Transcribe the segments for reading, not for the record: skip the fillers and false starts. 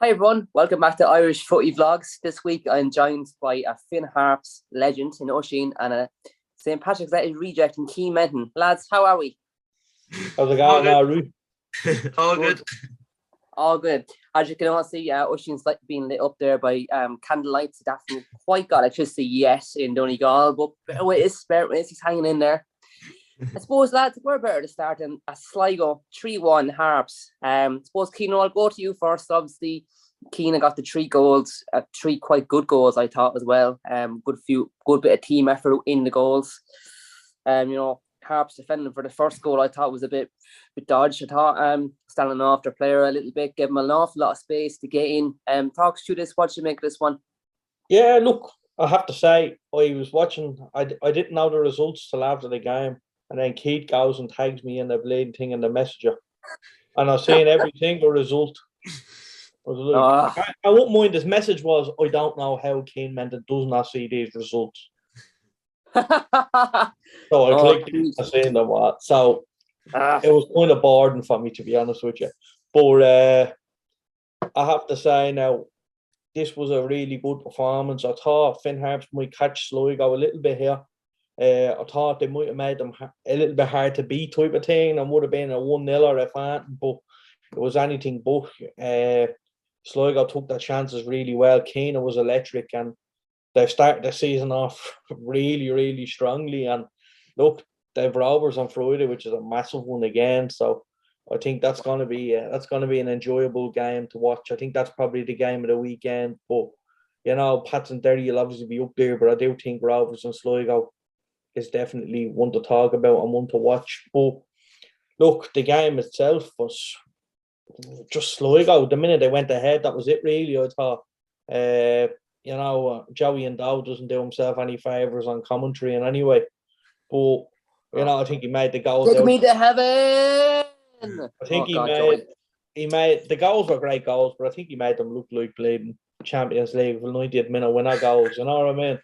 Hi everyone, welcome back to Irish Footy Vlogs. This week I'm joined by a Finn Harps legend in Oisin and a St. Patrick's Day reject in Keen Menton. Lads, how are we? How's it going now, Rui? All good. All good. As you can all see, Oisin's like being lit up there by candlelight. So that's quite got electricity yet in Donegal, but he's hanging in there. I suppose, lads, we're better to start in a Sligo 3-1 Harps. I suppose, Keane, I'll go to you first. Obviously, Keane got the 3 goals, 3 quite good goals, I thought, as well. Good bit of team effort in the goals. Harps defending for the first goal, I thought was a bit dodged. I thought standing off their player a little bit, gave him an awful lot of space to get in. Talk us through this. What do you make of this one? Yeah, look, I have to say, I was watching. I didn't know the results till after the game. And then Keith goes and tags me in the bleeding thing in the messenger. And I was saying every single result. I won't mind. His message was, I don't know how Keane Menton does not see these results. So I clicked and saying them what. So it was kind of boring for me, to be honest with you. But I have to say now, this was a really good performance. I thought Finn Harps might catch Sligo a little bit here. I thought they might have made them a little bit hard to beat type of thing and would have been a 1-0 or a phantom, but it was anything but. Sligo took their chances really well. Keane was electric and they've started the season off really, really strongly. And look, they've Rovers on Friday, which is a massive one again. So I think that's going to be an enjoyable game to watch. I think that's probably the game of the weekend. But Pats and Derry will obviously be up there, but I do think Rovers and Sligo is definitely one to talk about and one to watch. But look, the game itself was just Sligo. The minute they went ahead, that was it really. I thought, Joey and Dow doesn't do himself any favours on commentary in any way. But, I think he made the goals. Take me to heaven! I think he made the goals were great goals, but I think he made them look like bleeding Champions League for 90th minute winner goals. You know what I mean?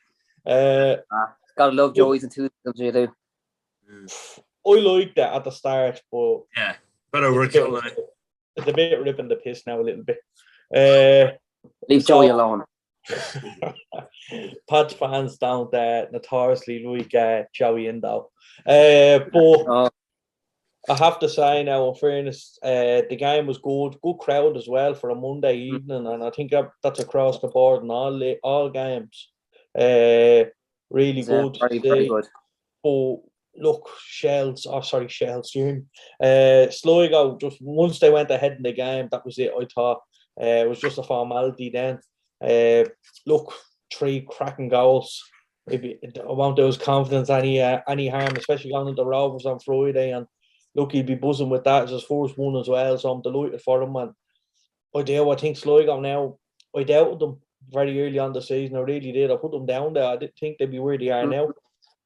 Gotta love Joey's enthusiasm, you do. I liked that at the start, but yeah, better work it on it. It's a bit ripping the piss now a little bit. Leave Joey alone. Pats fans don't notoriously like Joey and Dow. But I have to say now, in fairness, the game was good crowd as well for a Monday evening, and I think that's across the board in all games. Really good. Very good. But look, Sligo, just once they went ahead in the game, that was it. I thought it was just a formality then. Look, 3 cracking goals. I won't do his confidence any harm, especially going into Rovers on Friday. And look, he'd be buzzing with that as his first one as well. So I'm delighted for him. And I think Sligo now, I doubted them very early on the season. I really did. I put them down there. I didn't think they'd be where they are now.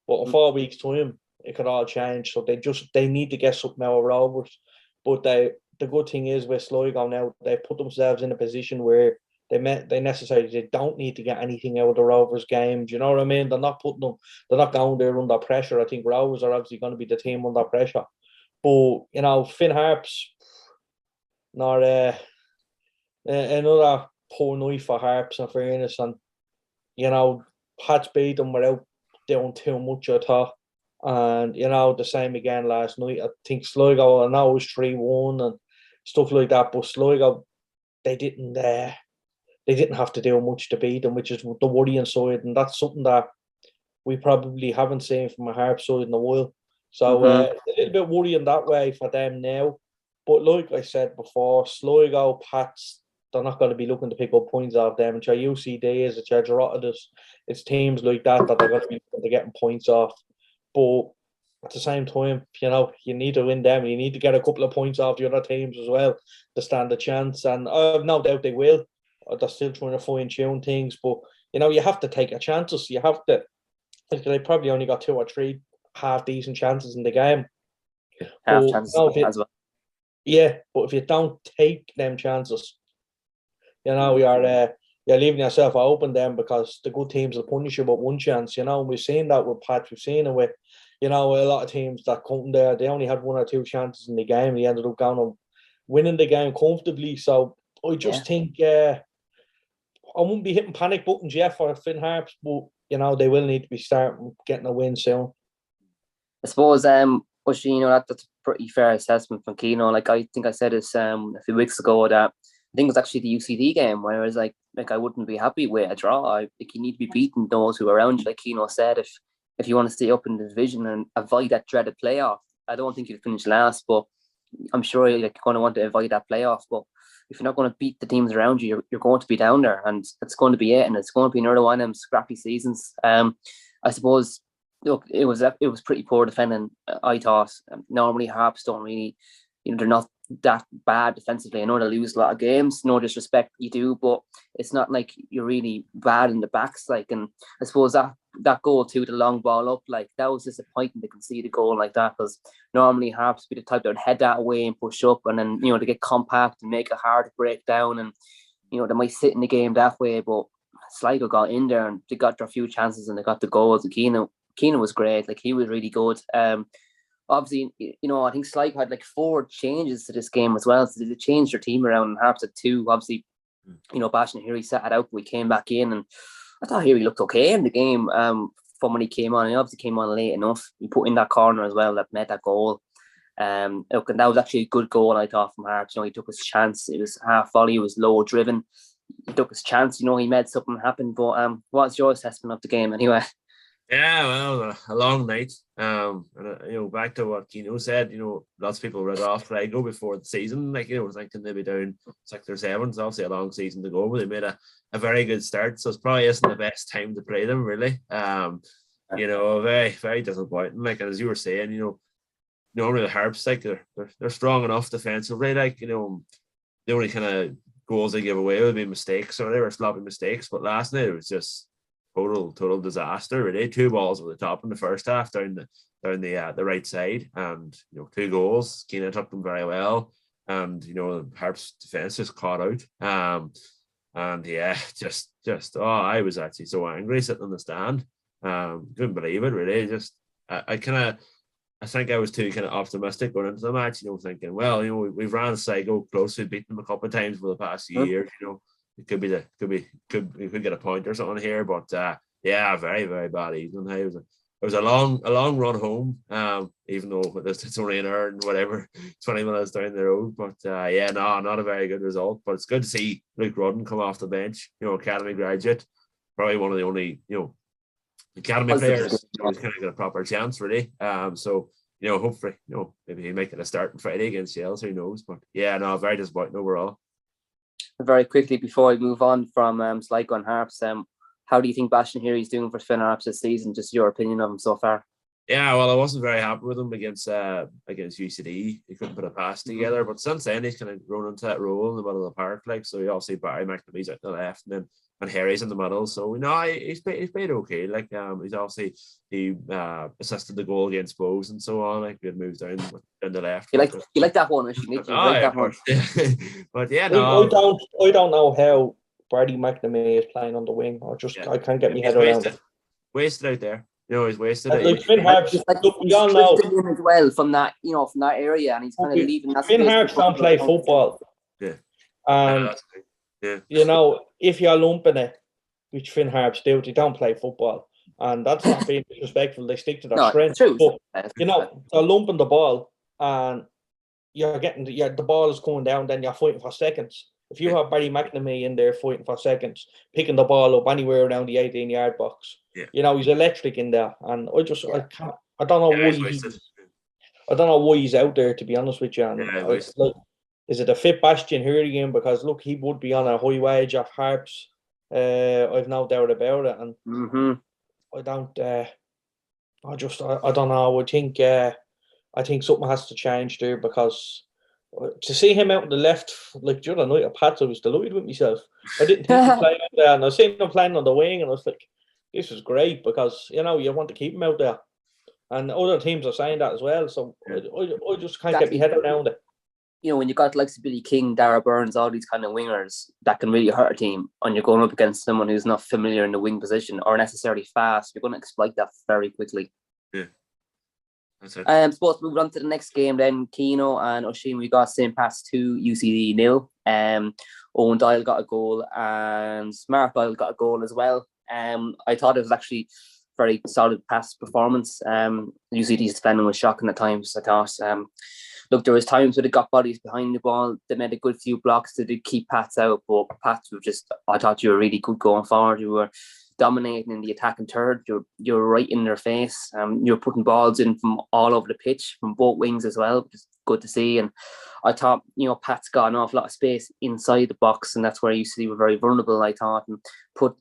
But in 4 weeks' time, it could all change. So they need to get something out of Rovers. But the good thing is with Sligo now, they put themselves in a position where they don't need to get anything out of the Rovers games. You know what I mean? They're not going there under pressure. I think Rovers are obviously going to be the team under pressure. But Finn Harps, another poor night for Harps, in fairness, and Pats beat them without doing too much, I thought. And the same again last night. I think Sligo, I know it was 3-1 and stuff like that, but Sligo, they didn't have to do much to beat them, which is the worrying side, and that's something that we probably haven't seen from a Harps side in a while. So a little bit worrying that way for them now. But like I said before, Sligo, Pats, they're not going to be looking to pick up points off them. It's your UCD, it's your Drogheda, it's teams like that they're going to be getting points off. But at the same time, you need to win them. You need to get a couple of points off the other teams as well to stand a chance. And I have no doubt they will. They're still trying to fine-tune things. But, you have to take your chances. You have to. They probably only got 2 or 3 half-decent chances in the game. Chances as well. Yeah, but if you don't take them chances, you're leaving yourself open then, because the good teams will punish you with 1 chance, and we've seen that with Pats, we've seen it with, a lot of teams that come there, they only had 1 or 2 chances in the game, they ended up going and winning the game comfortably. So I just think I wouldn't be hitting panic buttons yet for Finn Harps, but they will need to be starting getting a win soon. I suppose Oisin, that's a pretty fair assessment from Keano. Like I think I said this a few weeks ago that I think it was actually the UCD game where I was like I wouldn't be happy with a draw. You need to be beating those who are around you, like Keano said. If you want to stay up in the division and avoid that dreaded playoff, I don't think you'll finish last, but I'm sure you're going to want to avoid that playoff. But if you're not going to beat the teams around you, you're going to be down there, and it's going to be it. And it's going to be another one of them scrappy seasons. I suppose. Look, it was pretty poor defending. I thought normally Harps don't really, they're not that bad defensively. I know they lose a lot of games. No disrespect, you do, but it's not like you're really bad in the backs. Like, and I suppose that goal too, the long ball up, like that was disappointing to concede a goal like that, because normally Harps be the type that would head that way and push up, and then to get compact and make it hard to break down, and they might sit in the game that way. But Sligo got in there and they got their few chances and they got the goals. And Keano was great. Like, he was really good. Obviously, I think Sligo had like 4 changes to this game as well. So they changed their team around, and Harps had 2. Obviously, Bash and Harry sat it out, but we came back in, and I thought Harry looked okay in the game from when he came on. He obviously came on late enough. He put in that corner as well that made that goal. And that was actually a good goal, I thought, from Harps. He took his chance. It was half volley. It was low driven. He took his chance. He made something happen. But what's your assessment of the game anyway? Yeah, well, a long night. And back to what Keano said, lots of people read off Sligo before the season, thinking they'd be down 6 or 7. It's obviously a long season to go, but they made a very good start. So it's probably isn't the best time to play them, really. Very, very disappointing. Like, as you were saying, normally the Harps, like, they're strong enough defensively. Like, the only kind of goals they give away would be mistakes, or they were sloppy mistakes. But last night it was just total disaster, really. 2 balls over the top in the first half down the right side, and 2 goals. Keane took them very well, and Harps defense just caught out. And yeah, just I was actually so angry sitting on the stand. Couldn't believe it, really. Just I think I was too kind of optimistic going into the match, thinking, well, we've ran Sligo close, we've beaten them a couple of times for the past few years, it could we could get a point or something here, but yeah, very, very bad evening. It was a long run home, even though it's only an hour and whatever 20 minutes down the road. But not a very good result. But it's good to see Luke Rudden come off the bench. Academy graduate, probably one of the only academy players who's kind of got a proper chance, really. So hopefully maybe he might get a start on Friday against Chelsea. Who knows? But very disappointing overall. Very quickly before we move on from Sligo and Harps, how do you think Bastian Healy's doing for Finn Harps this season? Just your opinion of him so far. Yeah, well, I wasn't very happy with him against UCD. He couldn't put a pass together, but since then he's kind of grown into that role in the middle of the park. Like, so you obviously Barry McNamee's out the left, and Harry's in the middle. So he's played okay. Like, he's obviously assisted the goal against Bows and so on. Like, we had moved down the left. You like that one, actually, Nick? That one. But yeah, no, I don't know how Barry McNamee is playing on the wing. I can't get my head around it. Wasted out there. He's wasted. Like Finn Harps, we all know him as well from that area, and he's kind of leaving that. Finn Harps don't play football. Yeah. And if you're lumping it, which Finn Harps do, they don't play football, and that's not being disrespectful. They stick to their strengths. But they're lumping the ball, and you're getting the ball is coming down. Then you're fighting for seconds. If you have Barry McNamee in there fighting for seconds, picking the ball up anywhere around the 18-yard box, he's electric in there. And I don't know why he's out there, to be honest with you. And is it a fit Bastian here again? Because look, he would be on a high wage of Harps. I've no doubt about it. And I don't know. I think something has to change there, because to see him out on the left, like the other night at Pats, I was delighted with myself. I didn't think he played out there, and I seen him playing on the wing, and I was like, this is great, because you want to keep him out there, and other teams are saying that as well. So I just can't get my head around it. When you got like Billy King, Dara Burns, all these kind of wingers that can really hurt a team, and you're going up against someone who's not familiar in the wing position or necessarily fast, you're going to exploit that very quickly. Yeah. That's it. Supposed to move on to the next game then. Keano and Oisin, we got St. Pat's 2, UCD 0. Owen Doyle got a goal and Mark Doyle got a goal as well. I thought it was actually very solid pass performance. UCD's defending was shocking at times. I thought, look, there was times where they got bodies behind the ball. They made a good few blocks. They did keep Pats out, but Pats were just, I thought you were really good going forward. You were dominating in the attacking third. You're right in their face. You're putting balls in from all over the pitch, from both wings as well, which is good to see. And I thought, Pat's got an awful lot of space inside the box, and that's where UCD were very vulnerable, I thought, and put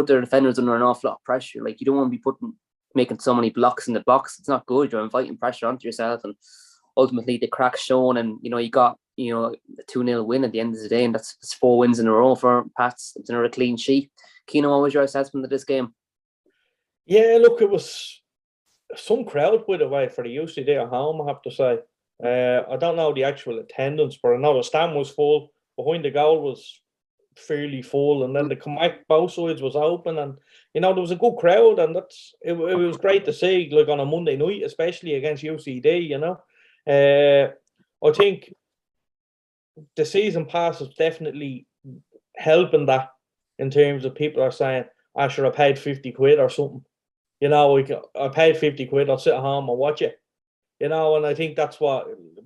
their defenders under an awful lot of pressure. Like, you don't want to be making so many blocks in the box. It's not good. You're inviting pressure onto yourself, and ultimately the crack's shown, and you got a 2-0 win at the end of the day, and that's 4 wins in a row for Pats. It's another clean sheet. Keno, what was your assessment of this game? Yeah, look, it was some crowd, by the way, for the UCD at home, I have to say. I don't know the actual attendance, but I know the stand was full. Behind the goal was fairly full, and then the comeback both sides was open, and there was a good crowd, and it was great to see, like on a Monday night, especially against UCD. I think the season pass is definitely helping that, in terms of people are saying, I should have paid 50 quid or something. I paid 50 quid, I'll sit at home and watch it. And I think that's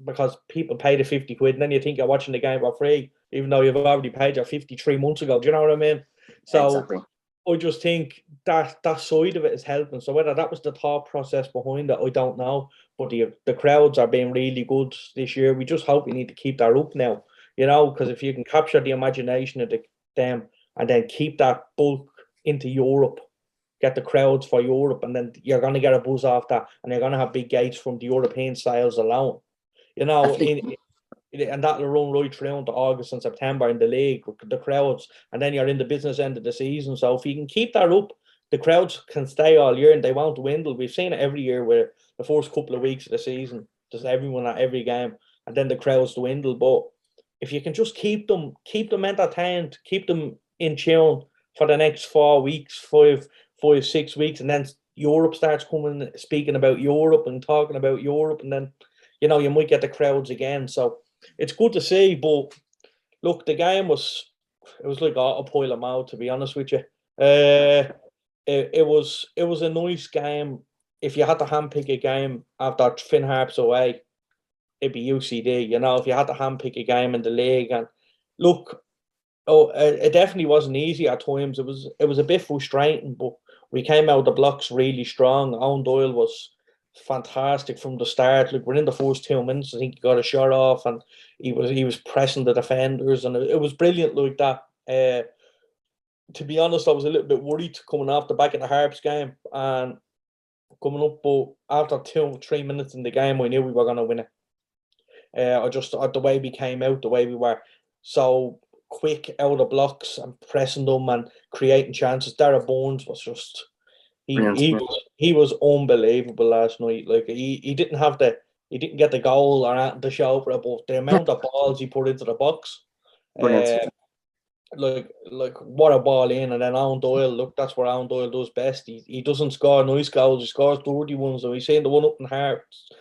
because people pay the 50 quid, and then you think you're watching the game for free, even though you've already paid your 50 3 months ago. Do you know what I mean? So exactly. I just think that side of it is helping. So whether that was the thought process behind it, I don't know. But the crowds are being really good this year. We just hope we need to keep that up now, because if you can capture the imagination of them and then keep that bulk into Europe, get the crowds for Europe, and then you're going to get a buzz off that, and you're going to have big gates from the European sales alone. And that'll run right through into August and September in the league, the crowds, and then you're in the business end of the season. So if you can keep that up, the crowds can stay all year and they won't dwindle. We've seen it every year where the first couple of weeks of the season, just everyone at every game, and then the crowds dwindle. But if you can just keep them entertained, keep them in tune for the next 4 weeks, 5, 6 weeks, and then Europe starts coming, speaking about Europe and talking about Europe, and then you might get the crowds again. So it's good to see. But look, the game was like autopilot mode, to be honest with you. It was a nice game. If you had to handpick a game after Finn Harps away, it'd be UCD. If you had to handpick a game in the league, and look, it definitely wasn't easy at times. It was a bit frustrating, but we came out the blocks really strong. Owen Doyle was fantastic from the start. Like, we're in the first 2 minutes, I think he got a shot off, and he was pressing the defenders, and it was brilliant like that. To be honest, I was a little bit worried coming off the back of the Harps game and coming up, but after 2-3 minutes in the game, I knew we were going to win it. The way we came out, the way we were so quick out of blocks and pressing them and creating chances. Darragh Burns was just he was unbelievable last night. Like, he didn't get the goal or the show for it, but the amount of balls he put into the box, like what a ball in. And then Owen Doyle, look, that's what Owen Doyle does best. He doesn't score nice goals, he scores dirty ones. And we've seen the one up in Harps,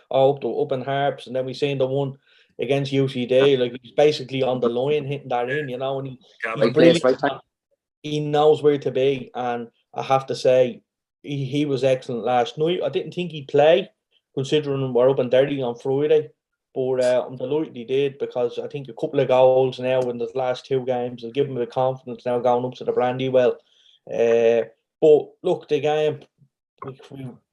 and then we've seen the one against UCD. Like, he's basically on the line hitting that in, and he's brilliant. He knows where to be, and I have to say he was excellent last night. I didn't think he'd play, considering we're up and dirty on Friday. But I'm delighted he did, because I think a couple of goals now in the last 2 games will give him the confidence now going up to the Brandywell. But look, the game,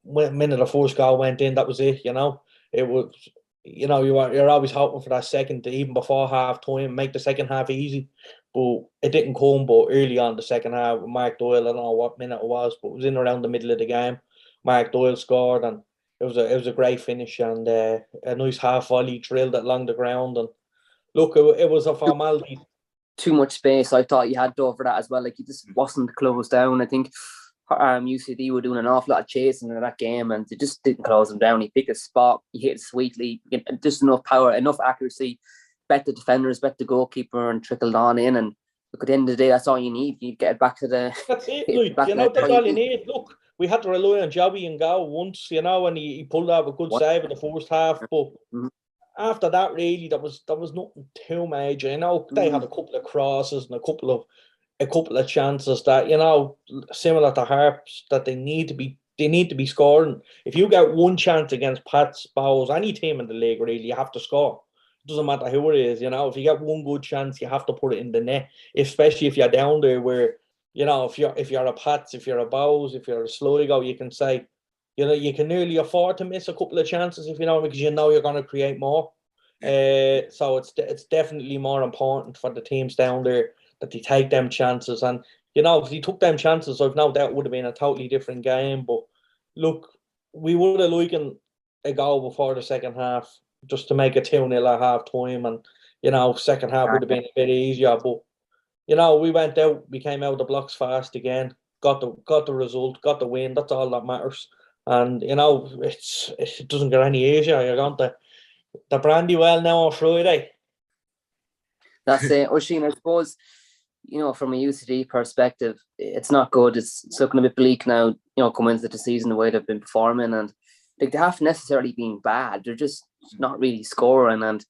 minute the first goal went in, that was it. It was, you're always hoping for that second, even before half time, make the second half easy. But it didn't come. But early on the second half, Mark Doyle, I don't know what minute it was, but it was in around the middle of the game. Mark Doyle scored, and it was a great finish, and a nice half volley drilled along the ground. And look, it was a formality. Too much space. I thought you had to over that as well. Like, he just wasn't closed down. I think UCD were doing an awful lot of chasing in that game, and they just didn't close him down. He picked a spot, he hit it sweetly, just enough power, enough accuracy, bet the defenders, bet the goalkeeper, and trickled on in. And look, at the end of the day, that's all you need. You get it back to the. That's it, Luke. That's all you need. Look, we had to rely on Jobby and go once, and he pulled out a good save in the first half, but after that, really, there was nothing too major. You know, they had a couple of crosses and a couple of chances that, you know, similar to Harps, that they need to be scoring. If you get one chance against Pats, Bows, any team in the league, really, you have to score. It doesn't matter who it is, you know. If you get one good chance, you have to put it in the net, especially if you're down there where, you know, if you're a Pats, if you're a Bows, if you're a Sligo, you can say, you know, you can nearly afford to miss a couple of chances, if you know, because you know you're going to create more. So it's definitely more important for the teams down there that they take them chances. And, you know, if they took them chances, I've no doubt it would have been a totally different game. But look, we would have liked a goal before the second half just to make it 2-0 at half time. And, you know, second half would have been a bit easier. But, you know, we came out of the blocks fast again, got the result, got the win. That's all that matters. And, you know, it doesn't get any easier. You're going to the Brandywell now on Friday. That's it. Oisín, I suppose, you know, from a UCD perspective, it's not good. It's looking a bit bleak now, you know, coming into the season, the way they've been performing. And like, they haven't necessarily been bad. They're just not really scoring. And,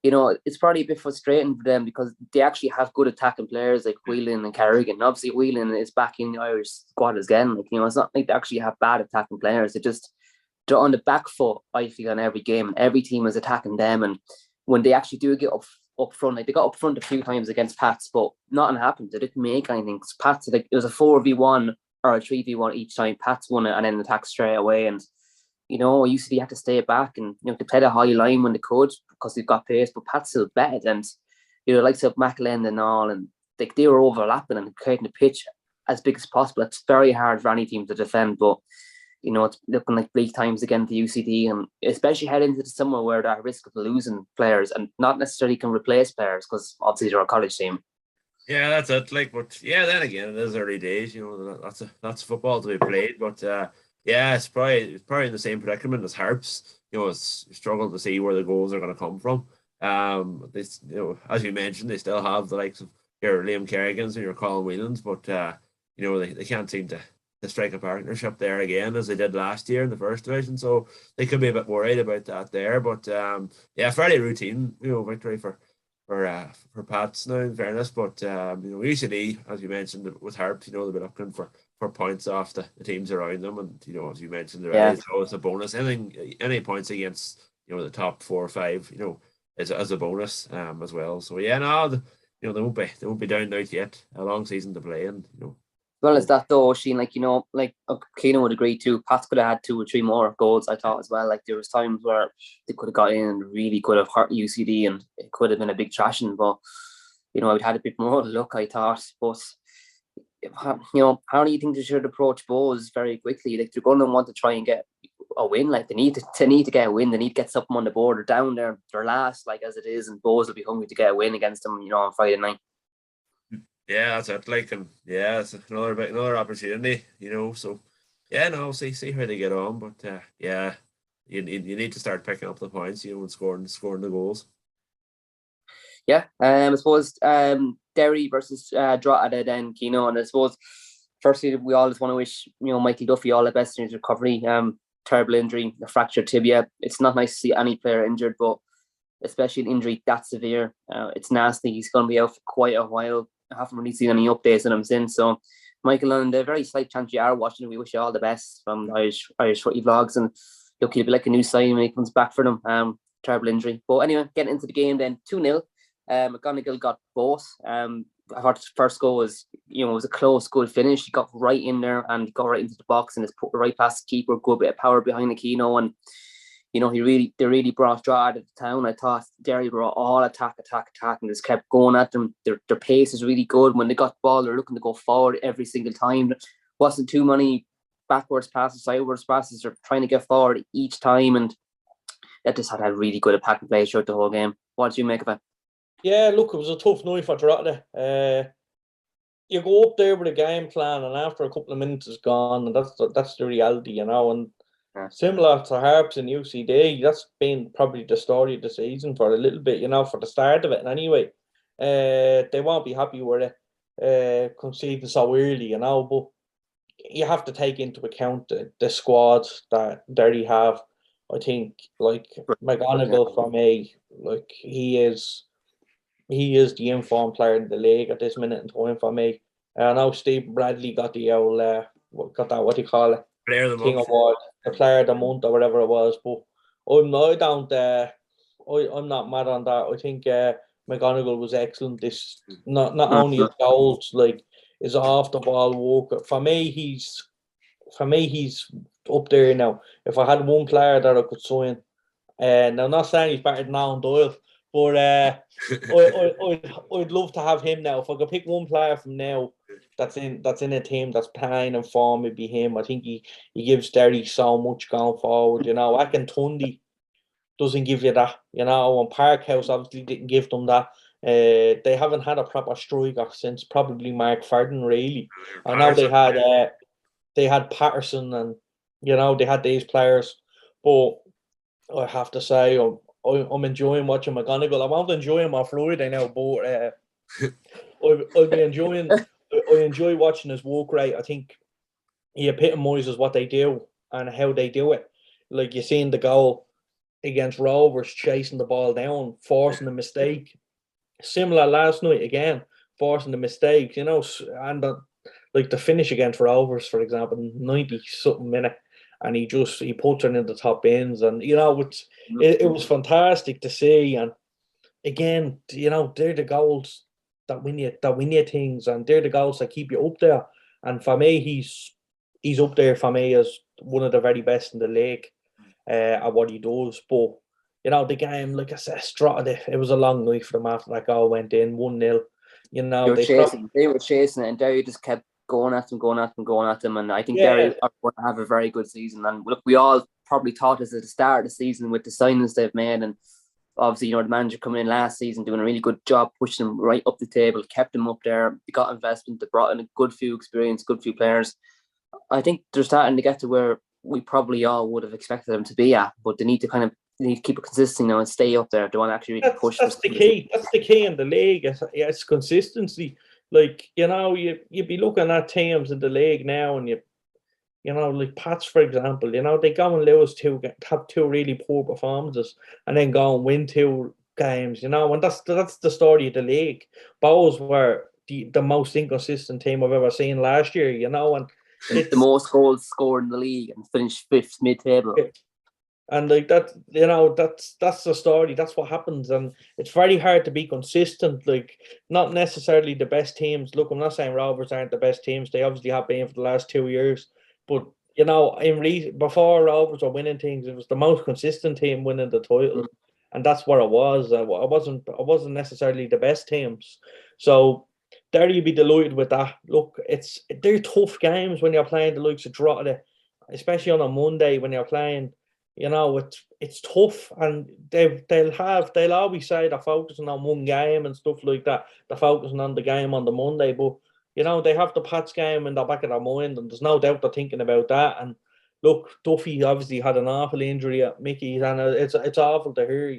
you know, it's probably a bit frustrating for them because they actually have good attacking players like Whelan and Carrigan. Obviously, Whelan is back in the Irish squad again. Like, you know, it's not like they actually have bad attacking players. They're on the back foot, I feel, on every game. And every team is attacking them. And when they actually do get up front, like they got up front a few times against Pats, but nothing happened. They didn't make anything. Pats, like, it was a 4v1 or a 3v1 each time. Pats won it and then attacked straight away. And, you know, UCD had to stay back and, you know, they played a high line when they could because they've got pace, but Pats still bet. And, you know, like McLean and all, and like they were overlapping and creating the pitch as big as possible. It's very hard for any team to defend, but, you know, it's looking like bleak times again to UCD, and especially head into the summer where they're at risk of losing players and not necessarily can replace players because obviously they're a college team. Yeah, that's it. Like, but yeah, then again, it is early days. You know, that's football to be played. But yeah, it's probably in the same predicament as Harps. You know, it's struggle to see where the goals are going to come from. They, you know, as you mentioned, they still have the likes of your Liam Kerrigans and your Colin Whelans, but you know, they can't seem to strike a partnership there again as they did last year in the first division. So they could be a bit worried about that there. But yeah, fairly routine, you know, victory for Pats now, in fairness. But you know, usually, as you mentioned with Harps, you know, they'll be looking for points off the teams around them, and you know, as you mentioned already, it's always a bonus. Any points against, you know, the top 4 or 5, you know, is as a bonus as well. So yeah, no, you know, they won't be down out yet. A long season to play, and you know. As well as that though, Sheen, like, you know, like Keane would agree too, Pats could have had 2 or 3 more goals, I thought, as well. Like, there was times where they could have got in and really could have hurt UCD and it could have been a big thrashing, but, you know, I'd had a bit more luck, I thought. But, you know, how do you think they should approach Bows very quickly? Like, they're going to want to try and get a win. Like, they need to get a win. They need to get something on the board. They're down there, they're last, like, as it is, and Bows will be hungry to get a win against them, you know, on Friday night. Yeah, that's it. Like, and yeah, it's another opportunity, you know. So, yeah, no, see how they get on. But yeah, you need to start picking up the points, you know, and scoring the goals. Yeah, I suppose Derry versus Drogheda then, you know, and I suppose firstly we always want to wish, you know, Michael Duffy all the best in his recovery. Terrible injury, a fractured tibia. It's not nice to see any player injured, but especially an injury that severe, it's nasty. He's going to be out for quite a while. I haven't really seen any updates on him since. So, Michael, on the very slight chance you are watching, we wish you all the best from Irish Footy Vlogs. And look, he'll be like a new sign when he comes back for them. Terrible injury. But anyway, getting into the game then, 2-0. McGonigal got both. I thought the first goal was, you know, it was a close, good finish. He got right in there and got right into the box and just put right past the keeper. Good bit of power behind the Keno, and you know, they really brought Drogheda to town. I thought Derry were all attack, and just kept going at them. Their pace is really good. When they got the ball, they're looking to go forward every single time. There wasn't too many backwards passes, sideways passes. They're trying to get forward each time, and that just had a really good attacking play throughout the whole game. What did you make of it? Yeah, look, it was a tough night for Drogheda. You go up there with a game plan, and after a couple of minutes it's gone, and that's the reality, you know. And similar to Harps and UCD, that's been probably the story of the season for a little bit, you know, for the start of it. And anyway, they won't be happy with it, conceding so early, you know. But you have to take into account the squad that Derry have. I think like McGonigal for me, like he is the informed player in the league at this minute in time for me. I know Steve Bradley got the old what do you call it? Player of the King month. Award, the player of the month or whatever it was. But I'm not mad on that. I think McGonigal was excellent. This not only his goals, like his off the ball work. For me, he's up there now. If I had one player that I could sign, now I'm not saying he's better than Alan Doyle, but I'd love to have him now. If I could pick one player from now that's in a team that's playing and form, it'd be him. I think he gives Derry so much going forward. You know, Akintundi doesn't give you that. You know, and Parkhouse obviously didn't give them that. They haven't had a proper striker since probably Mark Ferdin, really. I know they had Patterson and they had these players, but I have to say I'm enjoying watching McGonigal. I won't enjoy him on Friday now, but I'll be enjoying. I enjoy watching his work rate. I think he epitomises what they do and how they do it. Like you seen the goal against Rovers, chasing the ball down, forcing a mistake. Similar last night again, forcing the mistakes. And like the finish against Rovers, for example, 90 something minute, and he puts it in the top bins, and it was fantastic to see. And again, they're the goals that win you things, and they're the goals that keep you up there. And for me, he's up there for me as one of the very best in the league at what he does. But the game, like I said, it was a long night for them after that goal went in 1-0. They were chasing it, and Derry just kept going at them, and I think Derry are going to have a very good season. And look, we all probably thought this at the start of the season with the signings they've made, and obviously, the manager coming in last season doing a really good job, pushing them right up the table, kept them up there. They got investment, they brought in a good few experience, good few players. I think they're starting to get to where we probably all would have expected them to be at, but they need to keep it consistent and stay up there. They want to actually really push. That's the key. That's the key in the league. It's consistency. Like, you'd be looking at teams in the league now, and like Pats, for example, they go and lose have two really poor performances and then go and win 2 games, and that's the story of the league. Bows were the most inconsistent team I've ever seen last year, and it's the most goals scored in the league and finished 5th mid-table. And like that, that's the story. That's what happens, and it's very hard to be consistent. Like, not necessarily the best teams. Look, I'm not saying Rovers aren't the best teams. They obviously have been for the last 2 years. But before Rovers were winning things, it was the most consistent team winning the title, and that's what it was. I wasn't necessarily the best teams. So there you'd be delighted with that. Look, they're tough games when you're playing the likes of Drogheda, especially on a Monday when you're playing. It's tough, and they'll always say they're focusing on one game and stuff like that. They're focusing on the game on the Monday, but they have the Pats game in the back of their mind, and there's no doubt they're thinking about that. And look, Duffy obviously had an awful injury at Mickey's, and it's awful to hear.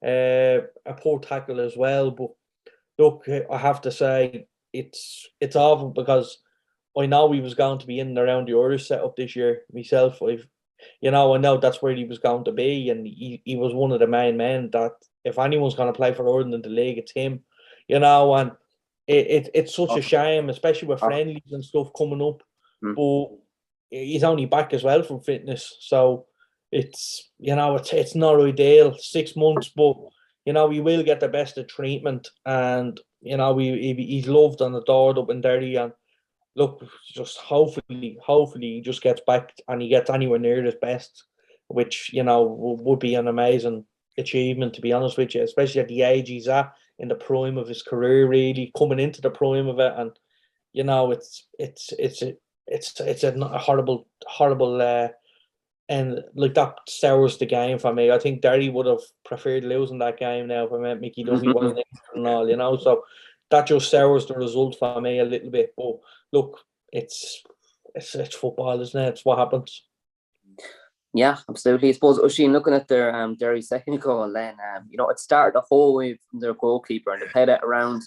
A poor tackle as well. But look, I have to say it's awful, because I know he was going to be in and around the Irish setup this year myself. I know that's where he was going to be, and he was one of the main men that if anyone's going to play for Ireland in the league, it's him. And it's such a shame, especially with friendlies and stuff coming up. But he's only back as well from fitness, so it's not ideal. 6 months, but he will get the best of treatment, and he's loved and adored up in Derry. And look, just hopefully he just gets back and he gets anywhere near his best, which would be an amazing achievement, to be honest with you, especially at the age he's at, in the prime of his career, really coming into the prime of it. And it's a horrible and like that sours the game for me. I think Derry would have preferred losing that game now if I meant Mickey Duffy wasn't in and all, so that just sours the result for me a little bit. But look, it's football, isn't it? It's what happens. Yeah, absolutely. I suppose, Oisin, looking at their Derry second goal, then it started the whole way from their goalkeeper, and they played it around.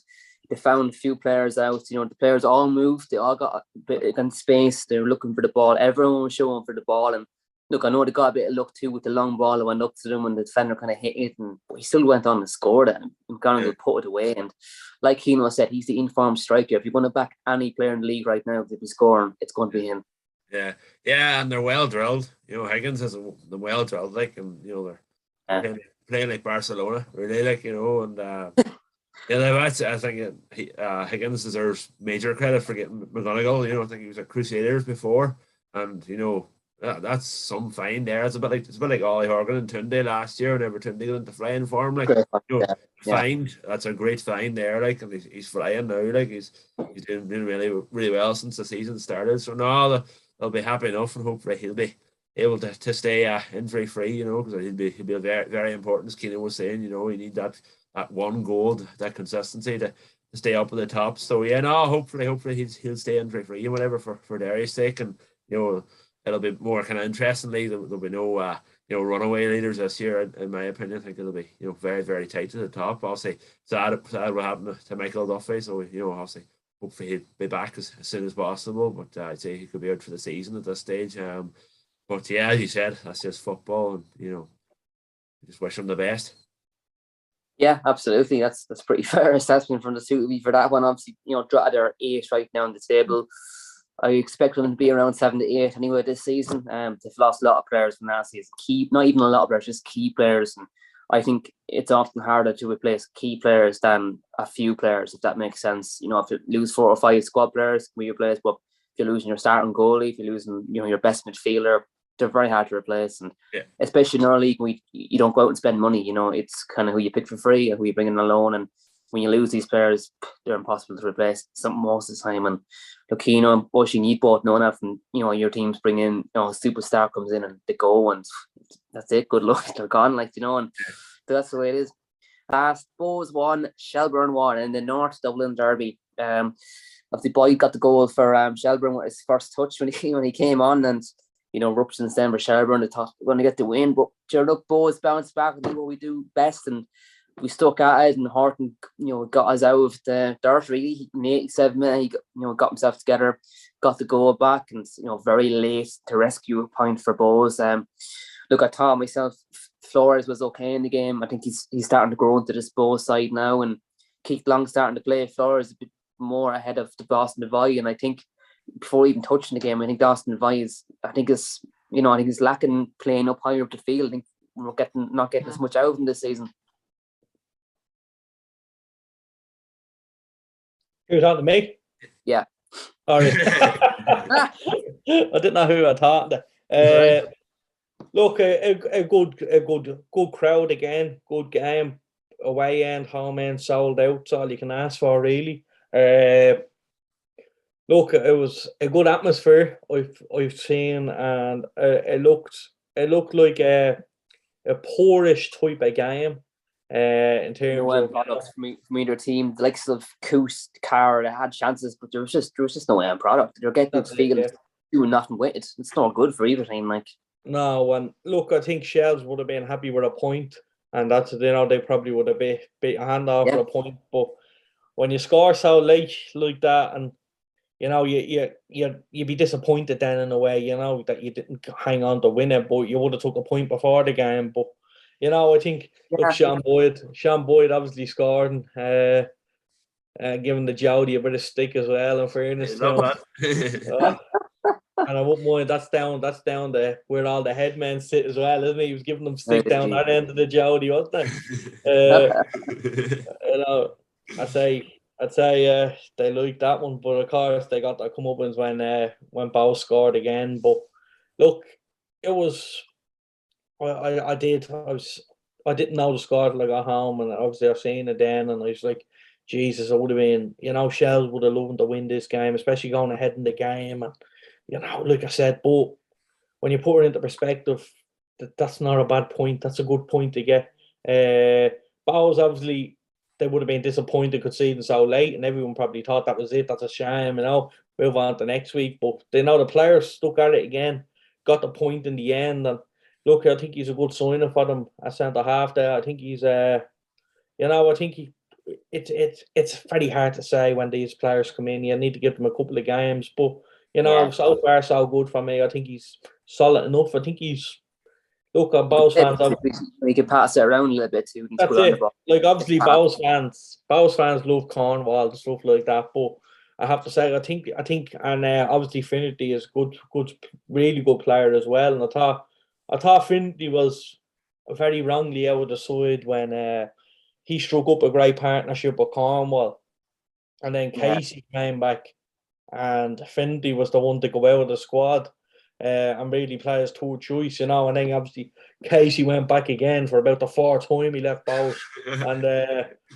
They found a few players out. The players all moved. They all got a bit in space. They were looking for the ball. Everyone was showing for the ball, and look, I know they got a bit of luck too with the long ball that went up to them and the defender kind of hit it, but he still went on and scored it, and McGonigal put it away. And like Keno said, he's the informed striker. If you're going to back any player in the league right now to be scoring, it's going to be him. Yeah, and they're well drilled. Higgins is them well drilled, like, and they're playing like Barcelona, really, like, and I think Higgins deserves major credit for getting McGonigal. I think he was at Crusaders before, and that's some find there. It's a bit like Ollie Horgan and Tunde last year whenever Tunde got into flying form. Like, find, that's a great find there. Like, and he's flying now. Like, he's doing really, really well since the season started. So no, they'll be happy enough, and hopefully he'll be able to stay injury free. Because he'll be very, very important, as Keenan was saying. You need that one goal, that consistency to stay up at the top. So hopefully he'll stay injury free and whatever for Derry's sake, and it'll be more kind of interestingly. There'll be no runaway leaders this year, in my opinion. I think it'll be very, very tight at the top. Obviously, sad what happened to Michael Duffy. So obviously, hopefully he'll be back as soon as possible. But I'd say he could be out for the season at this stage. But yeah, as you said, that's just football, and just wish him the best. Yeah, absolutely. That's pretty fair assessment from the two of you for that one. Obviously, they're 8 right now on the table. I expect them to be around 7 to 8 anyway this season. They've lost a lot of players from last season. Not even a lot of players, just key players. And I think it's often harder to replace key players than a few players, if that makes sense. If you lose 4 or 5 squad players, can be replaced. But if you're losing your starting goalie, if you're losing your best midfielder, they're very hard to replace. And especially in our league, you don't go out and spend money. It's kind of who you pick for free and who you bring in on loan. And when you lose these players, they're impossible to replace most of the time. And Keno and Bushy, you both know that from your teams bring in a superstar comes in and they go, and that's it. Good luck, they're gone. And that's the way it is. Bows won, Shelbourne won in the North Dublin Derby. The boy got the goal for Shelbourne with his first touch when he came on, and Ruption and December Shelbourne, they thought we're going to get the win, but look, Bows bounced back and did what we do best, and we stuck at it, and Horton, got us out of the dirt really. In the 87 minute, he got himself together, got the goal back, and very late to rescue a point for Bows. Look, I thought myself, Flores was okay in the game. I think he's starting to grow into this Bows side now, and Keith Long starting to play. Flores a bit more ahead of the Boston Devy, and I think before even touching the game, I think Boston Devy is lacking playing up higher up the field. I think we're not getting as much out of him this season. Who's on to me? Yeah. All right. I didn't know who I thought. Look, a good crowd again. Good game. Away end, home end, sold out. That's all you can ask for, really. Look, it was a good atmosphere I've seen, and it looked like a poorish type of game. In terms of products from either team, the likes of Coos, Carr, they had chances, but there was just no end product. They're getting the field doing nothing with it. It's not good for either team. No, and look, I think Shells would have been happy with a point, and that's they probably would have beat a hand off for a point. But when you score so late like that, and you'd be disappointed then in a way, that you didn't hang on to win it, but you would have took a point before the game. But I think look, Sean Boyd obviously scored, and giving the Jody a bit of stick as well. In fairness, and I wouldn't mind. That's down to where all the headmen sit as well, isn't he? He was giving them stick down that end of the Jody, wasn't he? I'd say they liked that one, but of course they got their comeuppance when Bow scored again. But look, it was. I didn't know the score till I got home, and obviously I've seen it then, and I was like, Jesus, it would have been, Shells would have loved to win this game, especially going ahead in the game, and like I said, but when you put it into perspective, that's not a bad point. That's a good point to get. Bows, obviously, they would have been disappointed conceding so late, and everyone probably thought that was it. That's a shame, move on to next week. But the players stuck at it again, got the point in the end, and look, I think he's a good signing for them at centre half there. I think he's, I think it's very hard to say when these players come in. You need to give them a couple of games, but so far so good for me. I think he's solid enough. I think he's Bowes fans. He can pass it around a little bit too. That's it. Like obviously, Bowes fans love Cornwall and stuff like that. But I have to say, I think, and obviously Finnerty is really good player as well. And I thought Finnerty was very wrongly out of the side when he struck up a great partnership with Cornwall, and then Casey came back, and Finnerty was the one to go out of the squad. And really play his third choice, and then obviously Casey went back again for about the fourth time he left Bowes. And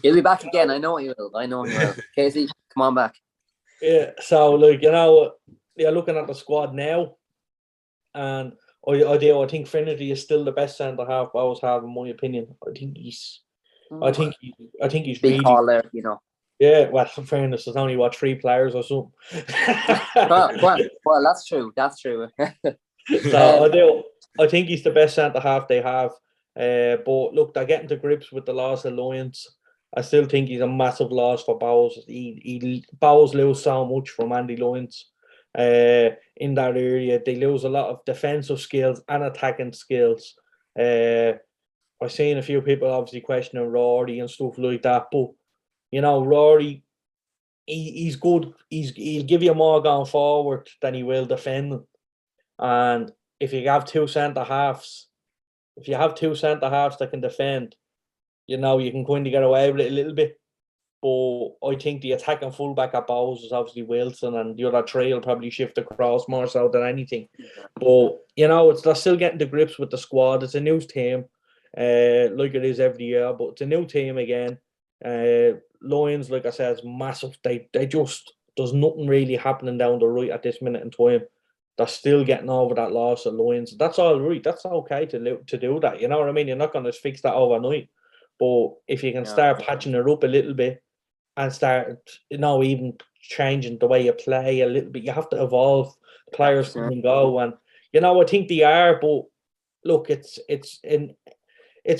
he'll be back again. I know he will. Casey, come on back. Yeah, so looking at the squad now, and I think Finnerty is still the best centre half Bowes have, in my opinion. I think he's big really call there, Yeah, well, in fairness, there's only 3 players or something. well, that's true. So I think he's the best centre half they have. But look, they're getting to grips with the loss of Lyons. I still think he's a massive loss for Bowes. Bowes lose so much from Andy Lyons in that area. They lose a lot of defensive skills and attacking skills. I've seen a few people obviously questioning Rory and stuff like that, but Rory, he's good. He'll give you more going forward than he will defending. And if you have 2 centre halves, that can defend, you can kind of get away with it a little bit. But I think the attacking fullback at Bowes is obviously Wilson, and the other 3 will probably shift across more so than anything. But they're still getting to grips with the squad. It's a new team, like it is every year, but it's a new team again. Lions, like I said, is massive. They just, there's nothing really happening down the right at this minute in time. They're still getting over that loss of Lions. That's all right. That's okay to do that. You know what I mean? You're not going to fix that overnight. But if you can start patching it up a little bit and start, even changing the way you play a little bit, you have to evolve. Players come and go, and I think they are. But look, it's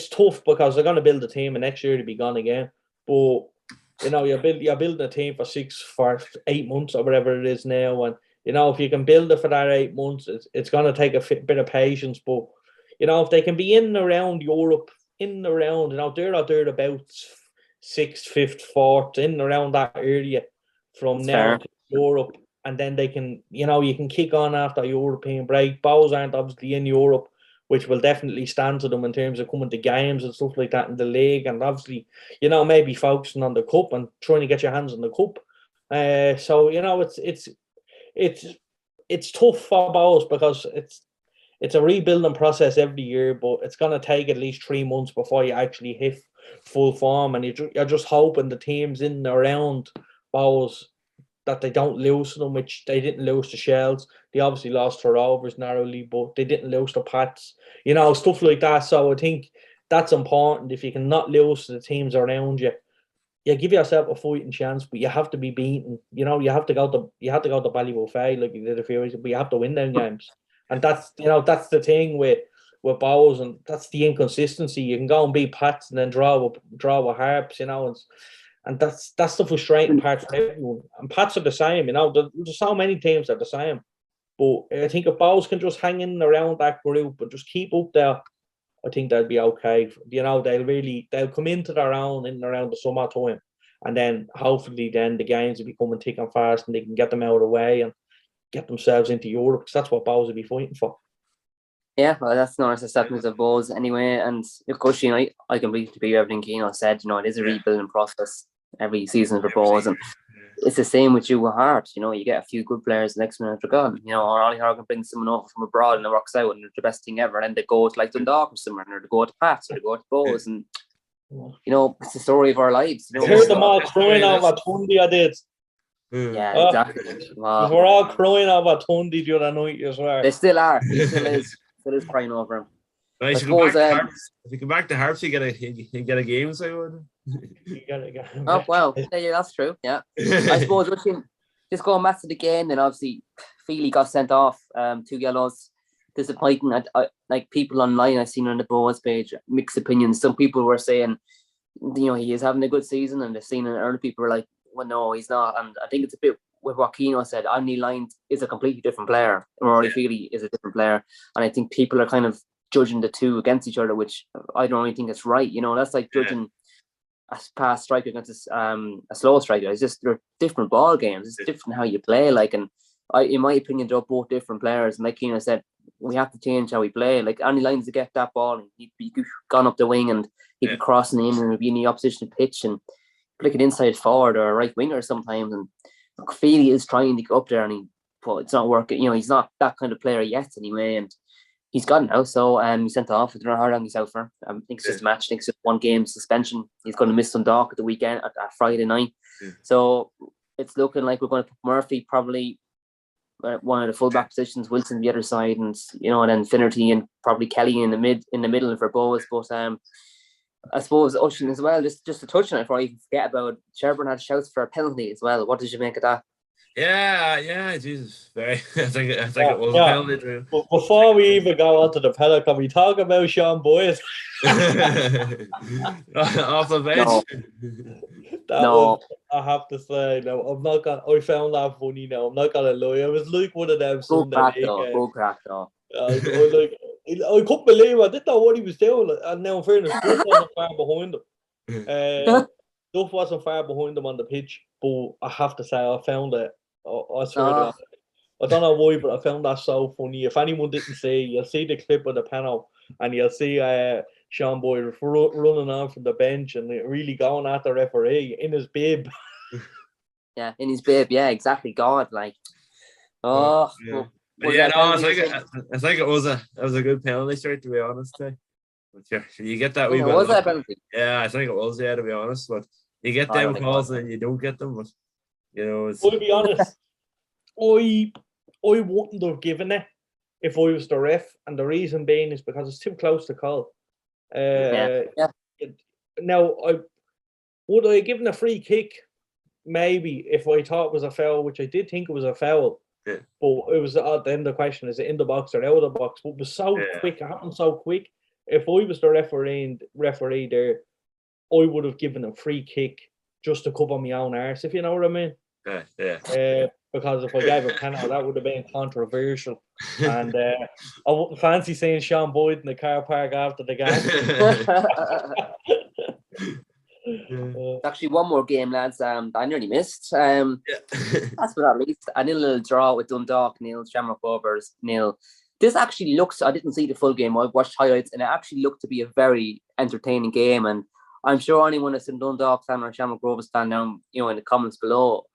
tough because they're going to build a team, and next year to be gone again. But you're building a team for 8 months or whatever it is now, and if you can build it for that 8 months, it's going to take a bit of patience. But if they can be in and around Europe, they're about 6th, 5th, 4th, in and around that area from That's now fair. to Europe, and then they can, you can kick on after European break. Bowes aren't obviously in Europe, which will definitely stand to them in terms of coming to games and stuff like that in the league, and obviously, maybe focusing on the cup and trying to get your hands on the cup. So it's tough for Bowes because it's a rebuilding process every year, but it's going to take at least 3 months before you actually hit full form, and you're just hoping the teams in and around Bowes that they don't lose to them, which they didn't lose to Shells. They obviously lost to Rovers narrowly, but they didn't lose to Pats, stuff like that. So I think that's important. If you can not lose to the teams around you, you give yourself a fighting chance, but you have to be beaten. You have to go to Ballybuffet like you did a few weeks, but you have to win them games. And that's the thing with Bowes, and that's the inconsistency. You can go and beat Pats and then draw with Harps, and that's the frustrating part for everyone. And Pats are the same, there's so many teams that are the same. But I think if Bowes can just hang in around that group and just keep up there, I think they'll be okay. They'll come into their own in and around the summertime, and then hopefully then the games will be coming thick and fast, and they can get them out of the way and get themselves into Europe, because that's what Bowes will be fighting for. Yeah, well, that's not a stepping of Bowes anyway. And of course, I can agree everything Keno said. It is a rebuilding process every season for Bowes, and it's the same with you with Harps. You get a few good players, the next minute they're gone. Or Ollie Horgan brings someone over from abroad and it works out, and they're the best thing ever. And then they go to like Dundalk or somewhere, or they go to Pats, or they go to Bowes, and it's the story of our lives. I heard them all crying over Tundi. I did. Yeah, exactly. Wow. We're all crying over Tundi the other night as well. They still are. He still is crying over him. Nice. If you come back to Harps, you get a game, so you would. Oh well, yeah, that's true. Yeah, I suppose just going back to the game, then obviously Feely got sent off. 2 yellows, disappointing. I like people online I've seen on the Bowes page, mixed opinions. Some people were saying, he is having a good season, and they've seen it. Other people were like, well, no, he's not. And I think it's a bit with what Keano said, Andy Lyons is a completely different player. Rory Feely is a different player. And I think people are kind of judging the two against each other, which I don't really think is right. You know, that's like judging a fast striker against a slow striker. It's just, they're different ball games. It's different how you play. Like, and in my opinion, they're both different players. And like Keano said, we have to change how we play. Like Andy Lyons to get that ball, and he'd be gone up the wing, and he'd be crossing in, and he'd be in the opposition pitch, and like an inside forward or a right winger sometimes. And Feely is trying to go up there, and but it's not working. You know, he's not that kind of player yet anyway, and he's gone now. So he sent off. I don't know how long he's out for. I think it's just a match. I think it's just 1 game suspension. He's going to miss Dundalk at the weekend at Friday night. So it's looking like we're going to put Murphy probably one of the fullback positions, Wilson the other side, and you know, and then Finnerty and probably Kelly in the middle for Boas. But I suppose Ocean as well. Just to touch on it before I even forget about it, Sherburne had shouts for a penalty as well. What did you make of that? Yeah, Jesus, very. I think it was a penalty. Drew. But before we even go on to the penalty, can we talk about Sean Boyd? Off the bench. No. I have to say, no, I found that funny. Now I'm not gonna lie. I was like one of them Sunday league. Go crack though. I couldn't believe it. I didn't know what he was doing. And now, in fairness, Duff wasn't far behind him. Duff wasn't far behind him on the pitch, but I have to say, I found it. I swear to God, I don't know why, but I found that so funny. If anyone didn't see, you'll see the clip of the panel, and you'll see Sean Boyd running on from the bench and really going at the referee in his bib. Yeah, in his bib. Yeah, exactly. God, like, I think it was a good penalty straight, to be honest. But you get that. Was that a penalty? Yeah, I think it was. Yeah, to be honest, but you get them calls and you don't get them. But you know, I'll be honest. I wouldn't have given it if I was the ref, and the reason being is because it's too close to call. Now, would I have given a free kick? Maybe if I thought it was a foul, which I did think it was a foul. Yeah. But it was at the end of the question: is it in the box or out of the box? But it was so quick. It happened so quick. If I was the referee there, I would have given a free kick just to cover my own arse, if you know what I mean. Yeah. Because if I gave a penalty, that would have been controversial. And I wouldn't fancy seeing Sean Boyd in the car park after the game. Actually, one more game, lads. I nearly missed. Last but not least, a little draw with Dundalk 0, Shamrock Rovers 0. This actually looks, I didn't see the full game. I watched highlights, and it actually looked to be a very entertaining game. And I'm sure anyone that's a Dundalk fan or a Shamrock Rovers fan down, in the comments below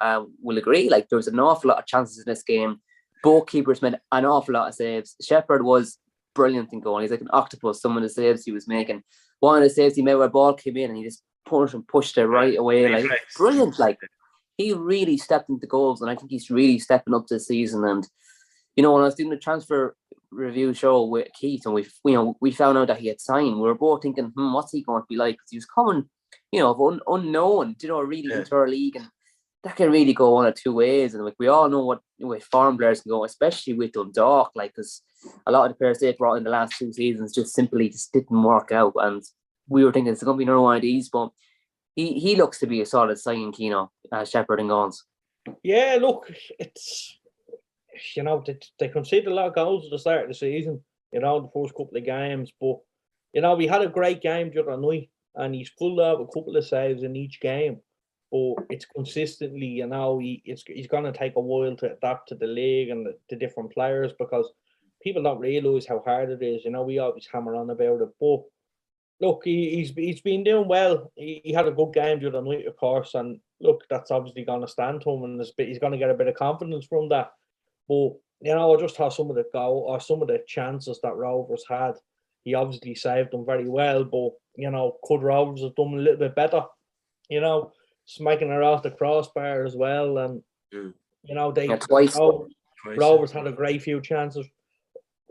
will agree. Like, there was an awful lot of chances in this game. Both keepers made an awful lot of saves. Shepherd was brilliant in goal. He's like an octopus, some of the saves he was making. One of the saves he made where a ball came in and he just pushed it right away. Like, brilliant. Like, he really stepped into goals, and I think he's really stepping up this season. And, when I was doing the transfer review show with Keith, and we found out that he had signed, we were both thinking, what's he going to be like? Because he was coming, unknown, really into our league, and that can really go one of two ways. And like, we all know what with foreign players can go, especially with Dundalk, like, because a lot of the players they brought in the last 2 seasons just didn't work out, and we were thinking it's going to be another one of these, but he looks to be a solid signing, Shepherd and Gons. Yeah, look, it's they conceded a lot of goals at the start of the season, the first couple of games, but we had a great game the other night, and he's pulled out a couple of saves in each game, but it's consistently, he's going to take a while to adapt to the league and the different players, because people don't realise how hard it is. We always hammer on about it, but look, he's been doing well. He had a good game the other night, of course, and look, that's obviously going to stand to him, and he's going to get a bit of confidence from that. But I just thought some of the chances that Rovers had, he obviously saved them very well. But could Rovers have done a little bit better? Smacking her off the crossbar as well, and twice. Rovers had a great few chances.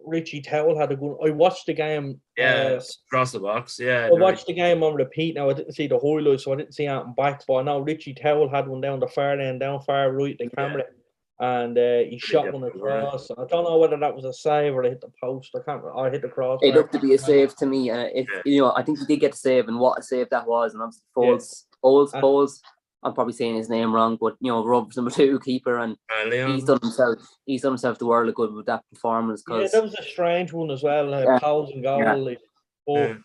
Richie Towell had a good. I watched the game. Across the box. Yeah, I watched the game on repeat. Now I didn't see the highlights, so I didn't see it out back. But I know Richie Towell had one down the far end, down far right, the camera. And he shot one across. I don't know whether that was a save or they hit the post. I hit the cross. It looked to be a save to me. I think he did get a save, and what a save that was. And obviously Foles. I I'm probably saying his name wrong, but Rovers number 2 keeper, and Leon. he's done himself the world of good with that performance. Yeah, that was a strange one as well. Powell's and goal, but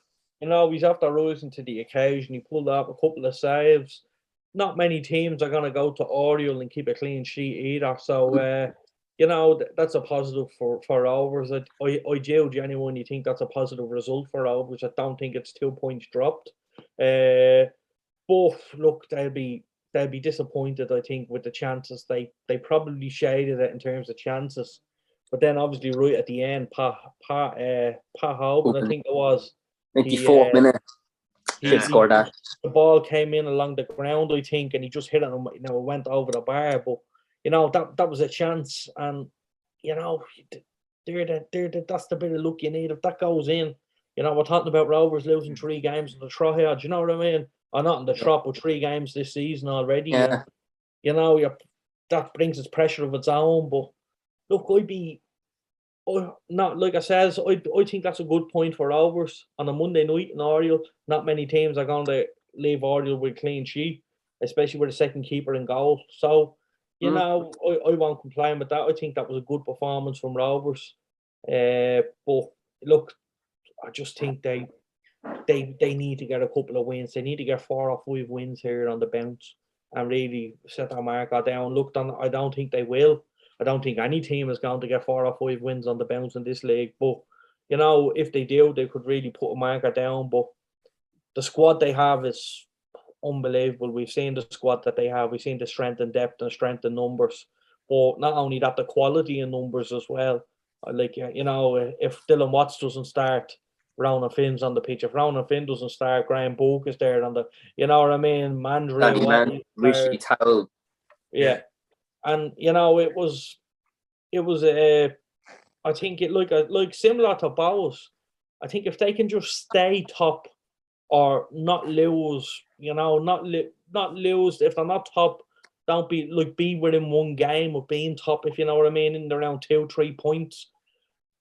he's after rising to the occasion. He pulled up a couple of saves. Not many teams are going to go to Oriel and keep a clean sheet either. So that's a positive for Rovers. I do genuinely think that's a positive result for Rovers. I don't think it's 2 points dropped. But look, they'll be disappointed, I think, with the chances. They probably shaded it in terms of chances, but then obviously right at the end, Pat Hoban, I think it was 94th minute. He scored that. The ball came in along the ground, I think, and he just hit it. It went over the bar, but that was a chance, and that's the bit of luck you need. If that goes in, we're talking about Rovers losing 3 games in the try. Do you know what I mean? Or not in the trot, but 3 games this season already. Yeah. That brings its pressure of its own. But look, not like I said, I think that's a good point for Rovers on a Monday night in Oriel. Not many teams are going to leave Oriel with a clean sheet, especially with a second keeper in goal. So, I won't complain with that. I think that was a good performance from Rovers. But look, I just think they need to get a couple of wins. They need to get 4 or 5 wins here on the bounce and really set their marker down. Look, I don't think they will. I don't think any team is going to get 4 or 5 wins on the bounce in this league. But, if they do, they could really put a marker down. But the squad they have is unbelievable. We've seen the squad that they have. We've seen the strength and depth and strength in numbers. But not only that, the quality in numbers as well. Like, if Dylan Watts doesn't start, Ronan Finn's on the pitch. If Ronan Finn doesn't start, Graham Book is there on the, you know what I mean? Mandre, Rishi Towell. Yeah. And it was I think it like similar to Bowes. I think if they can just stay top or not lose, not lose. If they're not top, don't be within 1 game of being top, if you know what I mean, in around 2-3 points.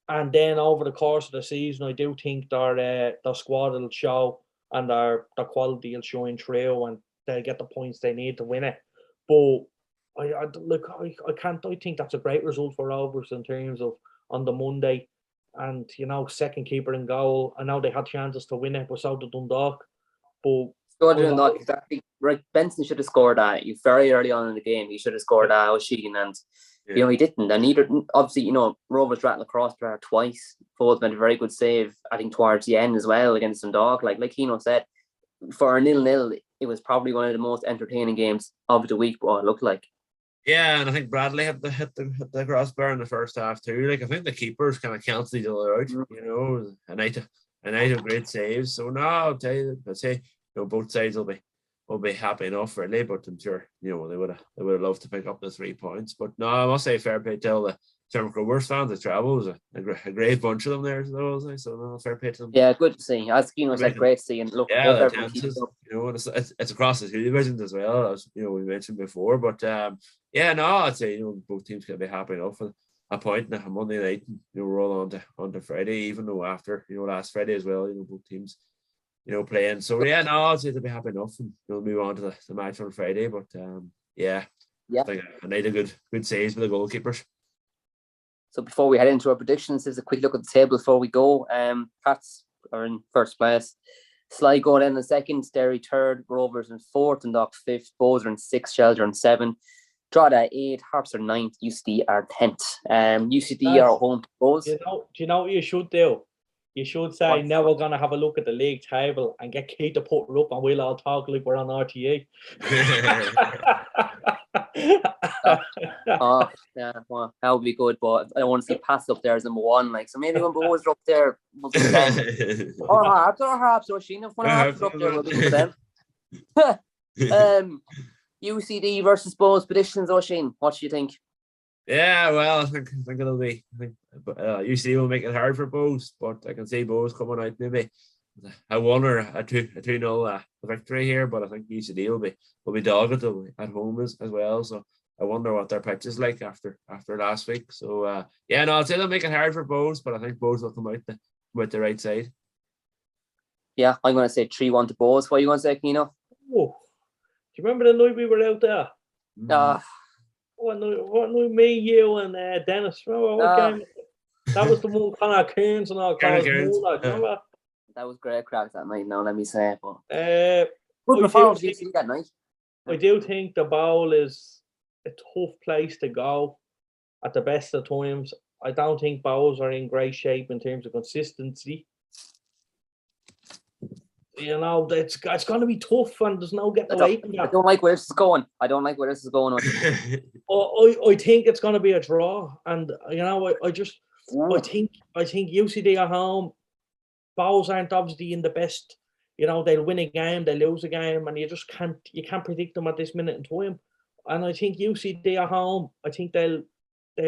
And then over the course of the season, I do think their squad will show and their quality will shine through, and they'll get the points they need to win it. But I think that's a great result for Rovers in terms of on the Monday, and second keeper in goal. I know they had chances to win it, but so did Dundalk. But Dundalk, exactly right. Benson should have scored that. Very early on in the game, he should have scored that. O'Sheen, and he didn't. And neither, obviously, Rovers rattled across there twice. Both made a very good save, I think, towards the end as well against Dundalk. Like Keno said, for a 0-0, it was probably one of the most entertaining games of the week. What it looked like. Yeah, and I think Bradley hit the crossbar in the first half too. Like, I think the keepers kind of cancelled each other out. A night of great saves. So no, I'll tell you, I'd say both sides will be happy enough really, but I'm sure they would have loved to pick up the 3 points. But no, I must say fair play to all the Shamrock Rovers fans. The travel was a great bunch of them there. So no, fair play to them. Yeah, good to see. As Keno said, great to see. And look, it's across the 2 divisions as well, as we mentioned before. But I'd say both teams can be happy enough with a point on a Monday night. And, roll on to Friday, even though after last Friday as well. Both teams playing. So I'd say they'll be happy enough, and move on to the match on Friday. But I think a night of good saves by the goalkeepers. So before we head into our predictions, there's a quick look at the table before we go. Pats are in first place. Sligo then in second, Derry third, Rovers in fourth, and Dock fifth, Bows are in sixth, Shelter in seven, Drogheda 8, Harps are 9th, UCD are 10th. UCD are home to Bows. Do you know what you should do? You should say, now we're going to have a look at the league table and get Kate to put her up, and we'll all talk like we're on RTE. Well, that would be good, but I don't want to see Pass up there as number 1. So maybe when Bows are up there, we'll be them. Or Harps, or Sheena. If one of Harps are up there, we'll be for them. UCD versus Bows predictions, O'Sheen. What do you think? Yeah, well, I think it'll be. UCD will make it hard for Bows, but I can see Bows coming out maybe a 1 or a 2-0 victory here. But I think UCD will be dogged at home as well. So I wonder what their pitch is like after last week. So I'd say they'll make it hard for Bows, but I think Bows will come out the right side. Yeah, I'm going to say 3-1 to Bows. What are you going to say, Keno? Oh. you remember the night we were out there? What night me, you, and Dennis? Remember what game? That was the one Connor Kearns and all Connor called Kearns, Moolad, remember? That was great crack that night. Now let me say it, but I good performance you see that night. do think the Bowl is a tough place to go at the best of times. I don't think Bowls are in great shape in terms of consistency. You know, it's going to be tough, and there's no getting away from that. I don't like where this is going. I think it's going to be a draw, and you know, I think UCD at home, Bowls aren't obviously in the best. You know, they'll win a game, they lose a game, and you can't predict them at this minute in time. And I think UCD at home, I think they'll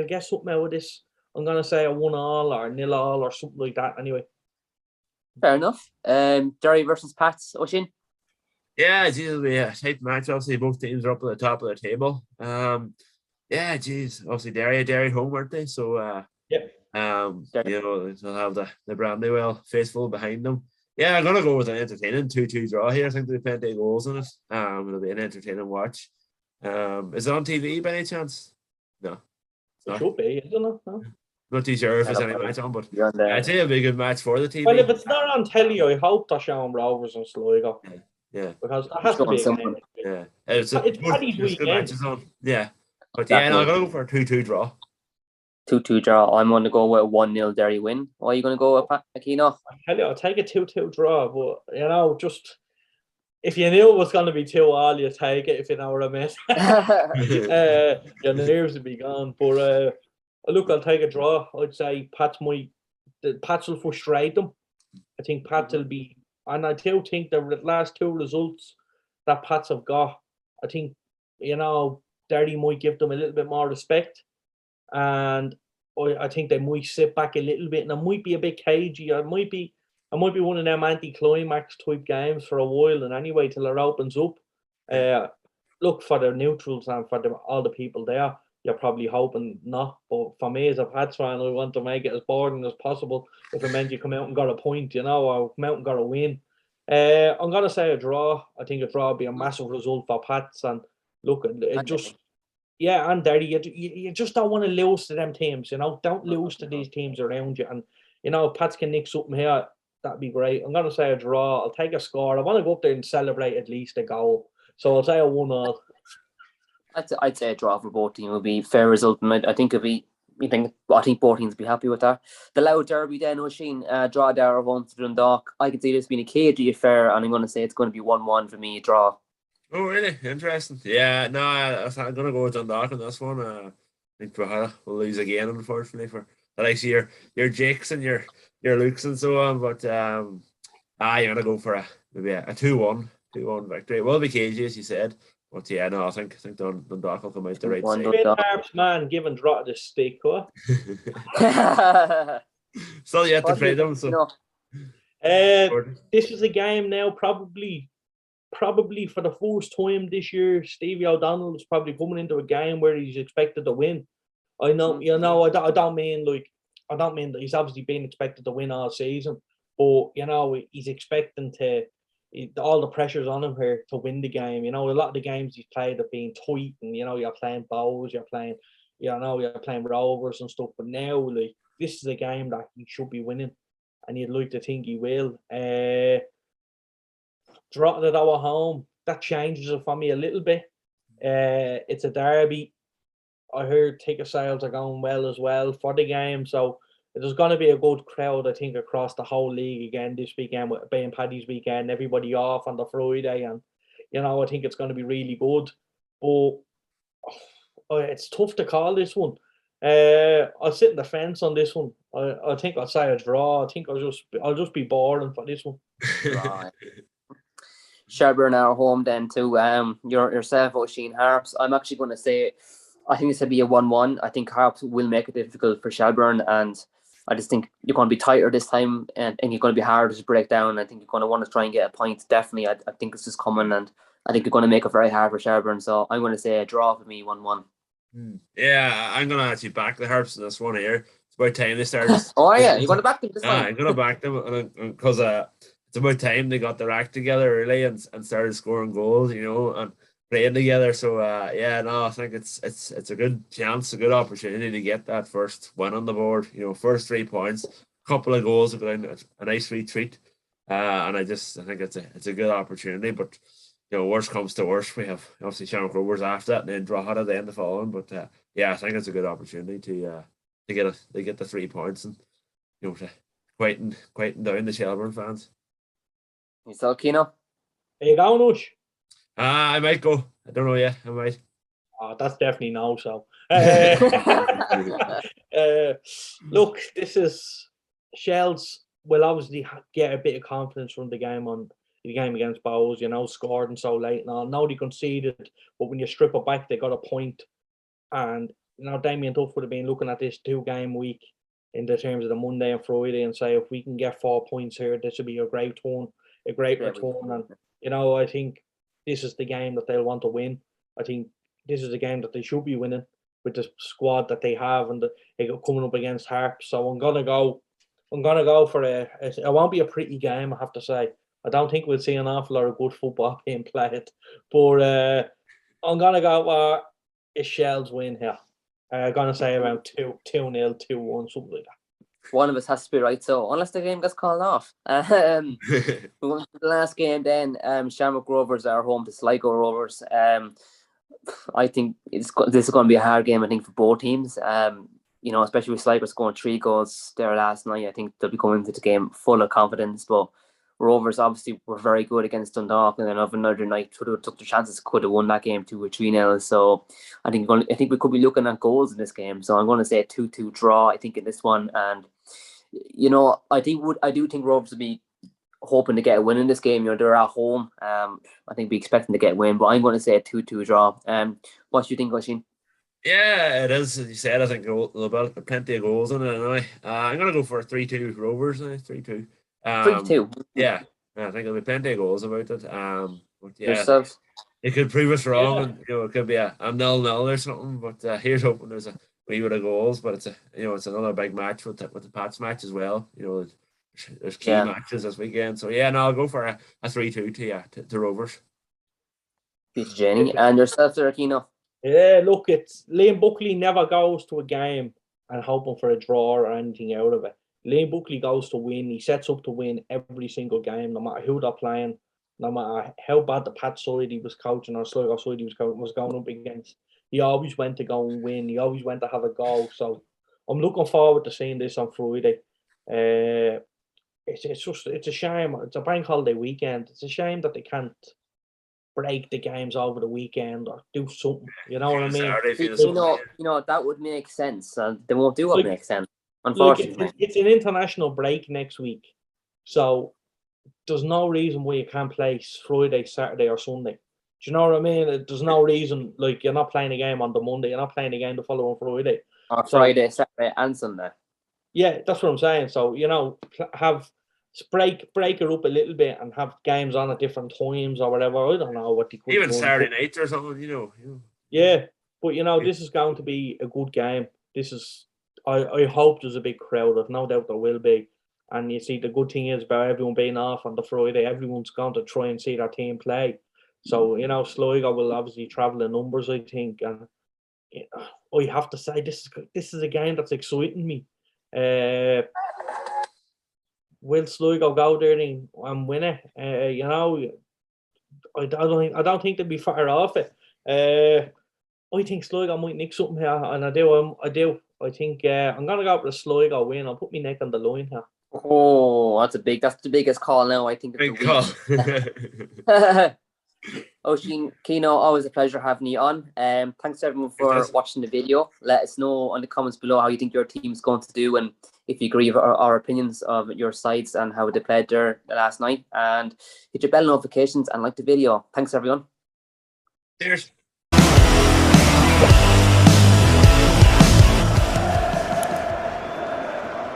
get something out of this. I'm going to say a 1-1 or 0-0 or something like that. Anyway. Fair enough. Derry versus Pats, Oisín. Yeah, geez, it'll be a tight match. Obviously, both teams are up at the top of the table. Yeah, geez, obviously Derry home, weren't they? So, you know, they'll have the Brandywell faithful behind them. Yeah, I'm gonna go with an entertaining 2-2 draw here. I think there'll be plenty of goals in it. It'll be an entertaining watch. Is it on TV by any chance? No, it should be. Isn't it? No. Not too sure if there's any match on, but I'd say it'll be a good match for the TV. Well, if it's not on telly, I hope they're showing Rovers and Sligo. Yeah. Because that has to be a game. Yeah. It's Paddy's weekend. Matches on. Yeah. But yeah, no, I'm going to go for a 2-2 draw. 2-2 draw. I'm going to go with a 1-0 Derry win. Why are you going to go with Aquino? I tell you, I'll take a 2-2 draw, but, you know, just if you knew it was going to be 2-2, you take it, if you know what I mean. Your nerves would be gone. But, look, I'll take a draw. I'd say Pats will frustrate them. I think Pats will be, and I do think the last two results that Pats have got, I think, you know, Derry might give them a little bit more respect, and I think they might sit back a little bit, and it might be a bit cagey. It might be one of them anti-climax type games for a while, and anyway till it opens up. Look, for the neutrals and for all the people there, you're probably hoping not, but for me as a Pats fan, I want to make it as boring as possible. If it meant you come out and got a point, you know, or come out and got a win. I'm going to say a draw. I think a draw would be a massive result for Pats. And look, it just, yeah, and Derry, you just don't want to lose to them teams, you know. Don't lose to these teams around you. And, you know, if Pats can nick something here, that'd be great. I'm going to say a draw. I'll take a score. I want to go up there and celebrate at least a goal. So I'll say a 1-0. I'd say a draw for both teams would be a fair result, and I think I think both teams would be happy with that. The Loud Derby then, Oisín, draw there home to Dundalk. I could see this being a cagey affair, and I'm going to say it's going to be 1-1 for me, a draw. Oh, really? Interesting. Yeah, no, I'm going to go with Dundalk on this one. I think we'll lose again, unfortunately, for the likes of your Jakes and your Lukes and so on. But you're going to go for maybe a 2-1 victory. It will be cagey, as you said. But yeah, no, I think Dundalk will come out the right side. Harps, man, give and drop the stick, huh? Still yet to play them, so. This is a game now, probably for the first time this year, Stevie O'Donnell is probably coming into a game where he's expected to win. I know, you know, I don't mean that he's obviously been expected to win all season, but you know, he's expecting to. All the pressure's on him here to win the game. You know, a lot of the games he's played have been tight, and you know, you're playing Bows, you're playing Rovers and stuff. But now, like, this is a game that he should be winning, and you'd like to think he will. Draw it at home, that changes it for me a little bit. It's a derby. I heard ticket sales are going well as well for the game, so there's going to be a good crowd, I think, across the whole league again this weekend, with being Paddy's weekend, everybody off on the Friday, and you know, I think it's going to be really good. But it's tough to call this one. I'll sit in the fence on this one. I think I'll say a draw. I think I'll just be boring for this one. Right. Shelburne are home then to yourself, Oisín, Harps. I'm actually going to say I think this will be a 1-1. I think Harps will make it difficult for Shelburne, and I just think you're going to be tighter this time, and you're going to be harder to break down. I think you're going to want to try and get a point. Definitely, I think this is coming, and I think you're going to make it very hard for Shelburne. So I'm going to say a draw for me, 1-1. Yeah, I'm going to actually back the Harps in this one here. It's about time they started. Oh yeah, you're going to back them this time? I'm going to back them because it's about time they got their act together really and started scoring goals, you know. And playing together. So I think it's a good chance, a good opportunity to get that first win on the board. First 3 points, couple of goals, a nice retreat, and I think it's a good opportunity. But worst comes to worst, we have obviously Shamrock Rovers after that, and then Drogheda at the end of the following. But I think it's a good opportunity to get the 3 points and to quieten down the Shelbourne fans. You saw Keno? Are you going, Ush? I might go. I don't know yet. I might. Oh, that's definitely no. So, look, this is Shells will obviously get a bit of confidence from the game against Bows. Scored and so late and all. Now they conceded, but when you strip it back, they got a point. And Damien Duff would have been looking at this 2-game week in the terms of the Monday and Friday and say, if we can get 4 points here, this would be a great return. And I think this is the game that they'll want to win. I think this is the game that they should be winning with the squad that they have, and they got coming up against Harps. So I'm gonna go for it won't be a pretty game, I have to say. I don't think we'll see an awful lot of good football being played, but I'm gonna go for a Shells win here. I'm gonna say around 2-0, 2-1, something like that. One of us has to be right, so unless the game gets called off. The last game then, Shamrock Rovers are home to Sligo Rovers. I think this is going to be a hard game, I think, for both teams. Especially with Sligo scoring 3 goals there last night. I think they'll be going into the game full of confidence, but Rovers obviously were very good against Dundalk, and then of another night took their chances, could have won that game 2 or 3-0. So I think we could be looking at goals in this game. So I'm going to say a 2-2 draw, I think, in this one. And I do think Rovers will be hoping to get a win in this game. They're at home. I think be expecting to get a win, but I'm going to say a 2-2 draw. What do you think, Oisín? Yeah, it is. As you said, I think there'll be plenty of goals in it anyway. I'm going to go for a 3-2 Rovers. 3-2. 3-2. Yeah, I think there'll be plenty of goals about it. But yeah, yourself? It could prove us wrong, and it could be a 0-0 or something. But here's hoping there's a wee bit of goals. But it's another big match with the Pats match as well. There's key matches this weekend. So I'll go for a 3-2 to Rovers. Peter Jenny and yourself, there, Keno. Yeah, look, it's Liam Buckley never goes to a game and hoping for a draw or anything out of it. Liam Buckley goes to win. He sets up to win every single game, no matter who they're playing, no matter how bad the Pats side he was coaching or Sligo side he was going up against. He always went to go and win. He always went to have a goal. So I'm looking forward to seeing this on Friday. It's a shame. It's a bank holiday weekend. It's a shame that they can't break the games over the weekend or do something. You know what I mean? That would make sense. They won't do what makes sense. Unfortunately, it's an international break next week, so there's no reason why you can't play Friday, Saturday, or Sunday. Do you know what I mean? There's no reason, like, you're not playing a game on the Monday, you're not playing a game the following Friday. Or Friday, Saturday, and Sunday. Yeah, that's what I'm saying. So, have break it up a little bit and have games on at different times or whatever. I don't know what they could even Saturday nights or something, Yeah, but this is going to be a good game. I hope there's a big crowd. I've no doubt there will be. And you see, the good thing is about everyone being off on the Friday, everyone's going to try and see their team play. So, Sligo will obviously travel in numbers, I think. And I have to say, this is a game that's exciting me. Will Sligo go there and win it? I don't think they'll be far off it. I think Sligo might nick something here, and I do. I think I'm gonna go for the Sligo win. I'll put my neck on the line here. Oh, that's the biggest call now, I think. Big call. Oisín, Keno, always a pleasure having you on. Thanks everyone for watching the video. Let us know in the comments below how you think your team's going to do, and if you agree with our opinions of your sides and how they played there last night. And hit your bell notifications and like the video. Thanks everyone. Cheers.